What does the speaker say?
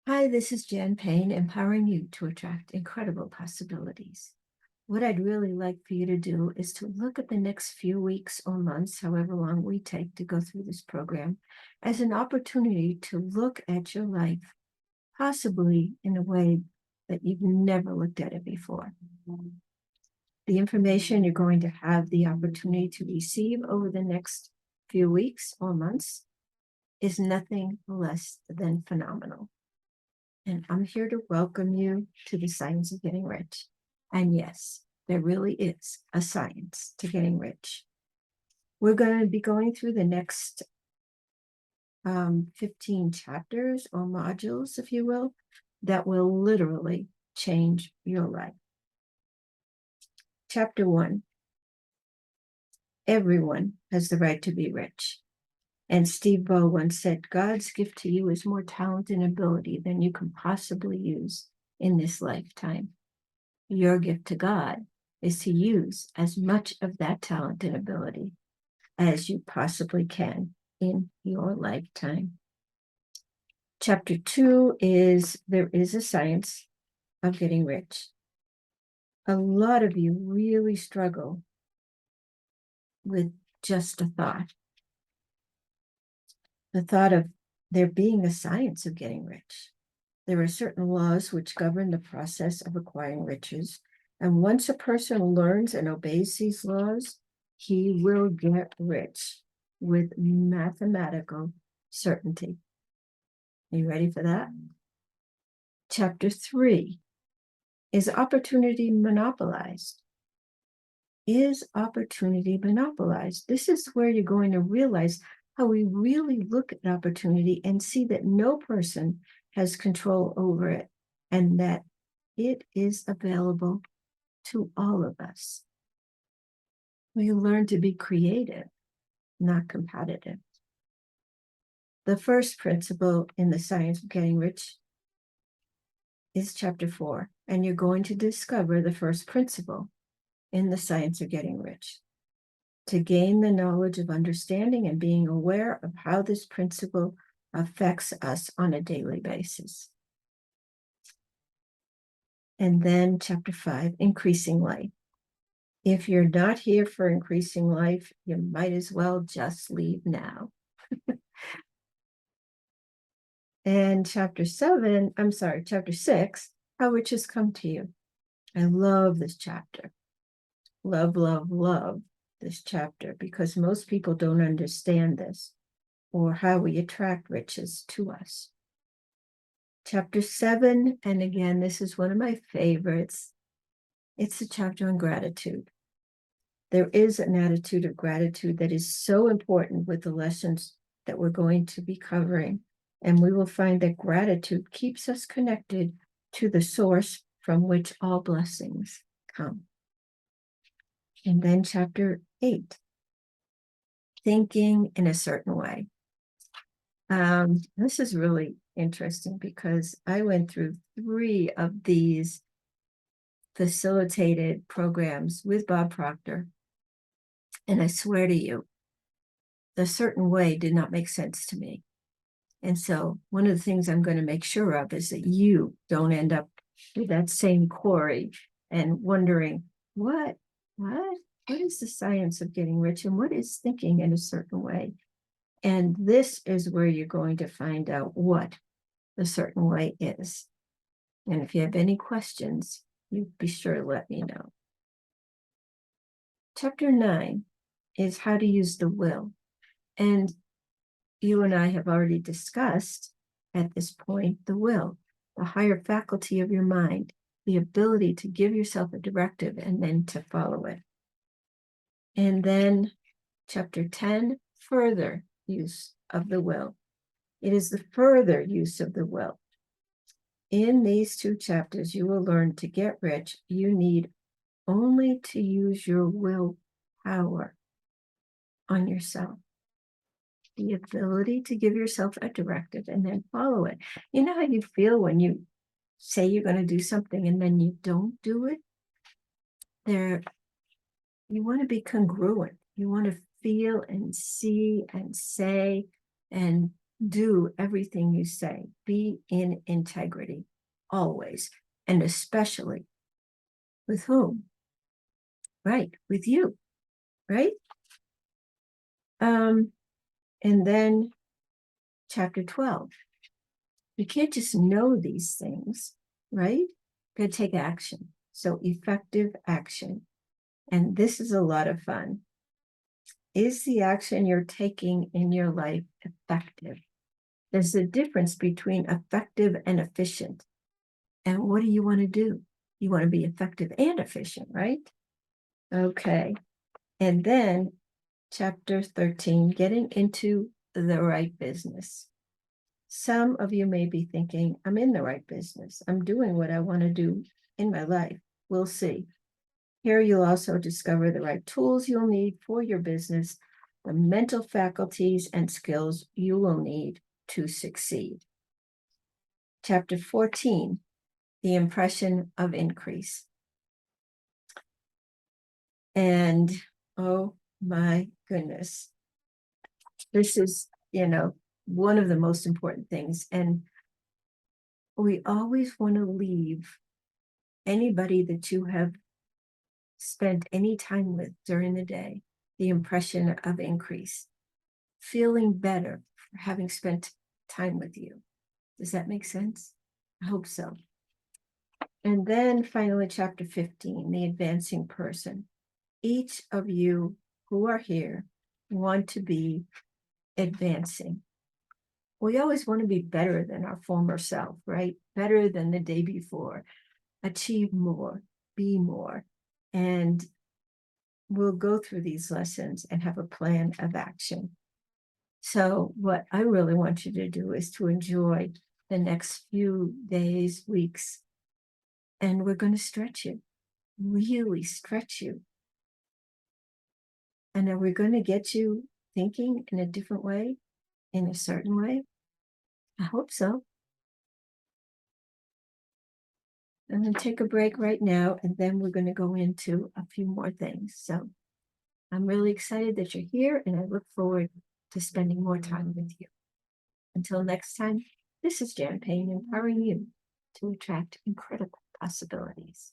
Hi, this is Jan Payne, empowering you to attract incredible possibilities. What I'd really like for you to do is to look at the next few weeks or months, however long we take to go through this program, as an opportunity to look at your life, possibly in a way that you've never looked at it before. The information you're going to have the opportunity to receive over the next few weeks or months is nothing less than phenomenal. And I'm here to welcome you to the science of getting rich. And yes, there really is a science to getting rich. We're going to be going through the next 15 chapters or modules, if you will, that will literally change your life. Chapter 1, everyone has the right to be rich. And Steve Bow once said, God's gift to you is more talent and ability than you can possibly use in this lifetime. Your gift to God is to use as much of that talent and ability as you possibly can in your lifetime. Chapter 2 is there is a science of getting rich. A lot of you really struggle with just a thought. The thought of there being a science of getting rich. There are certain laws which govern the process of acquiring riches. And once a person learns and obeys these laws, he will get rich with mathematical certainty. Are you ready for that? Chapter 3 is opportunity monopolized. Is opportunity monopolized? This is where you're going to realize how we really look at opportunity and see that no person has control over it and that it is available to all of us. We learn to be creative, not competitive. The first principle in the science of getting rich is chapter 4, and you're going to discover the first principle in the science of getting rich. To gain the knowledge of understanding and being aware of how this principle affects us on a daily basis. And then chapter 5, increasing life. If you're not here for increasing life, you might as well just leave now. And chapter 6, how riches come to you. I love this chapter. Love, love, love this chapter because most people don't understand this or how we attract riches to us. Chapter 7, and again, this is one of my favorites. It's the chapter on gratitude. There is an attitude of gratitude that is so important with the lessons that we're going to be covering. And we will find that gratitude keeps us connected to the source from which all blessings come. And then chapter 8, thinking in a certain way. This is really interesting because I went through 3 of these facilitated programs with Bob Proctor. And I swear to you, the certain way did not make sense to me. And so one of the things I'm going to make sure of is that you don't end up with that same quarry and wondering, what is the science of getting rich and what is thinking in a certain way? And this is where you're going to find out what the certain way is. And if you have any questions, you be sure to let me know. Chapter 9 is how to use the will. And you and I have already discussed at this point the will, the higher faculty of your mind, the ability to give yourself a directive and then to follow it. And then chapter 10, further use of the will. It is the further use of the will. In these 2 chapters, you will learn to get rich. You need only to use your willpower on yourself. The ability to give yourself a directive and then follow it. You know how you feel when you say you're going to do something and then you don't do it? You want to be congruent. You want to feel and see and say and Do everything you say. Be in integrity always, and especially with whom? Right, with you, right? And then chapter 12. You can't just know these things, right? Got to take action. So effective action. And this is a lot of fun. Is the action you're taking in your life effective? There's a difference between effective and efficient. And what do you want to do? You want to be effective and efficient, right? Okay. And then chapter 13, getting into the right business. Some of you may be thinking, I'm in the right business. I'm doing what I want to do in my life. We'll see. Here you'll also discover the right tools you'll need for your business, the mental faculties and skills you will need to succeed. Chapter 14, the impression of increase. And oh my goodness, this is, one of the most important things. And we always want to leave anybody that you have spent any time with during the day the impression of increase, feeling better for having spent time with you. Does that make sense? I hope so. And then finally, chapter 15, the advancing person. Each of you who are here want to be advancing. We always want to be better than our former self, right? Better than the day before, achieve more, be more. And we'll go through these lessons and have a plan of action. So what I really want you to do is to enjoy the next few days, weeks, and we're going to stretch you, really stretch you. And are we going to get you thinking in a different way, in a certain way? I hope so. I'm going to take a break right now, and then we're going to go into a few more things. So I'm really excited that you're here, and I look forward to spending more time with you. Until next time, this is Jan Payne, empowering you to attract incredible possibilities.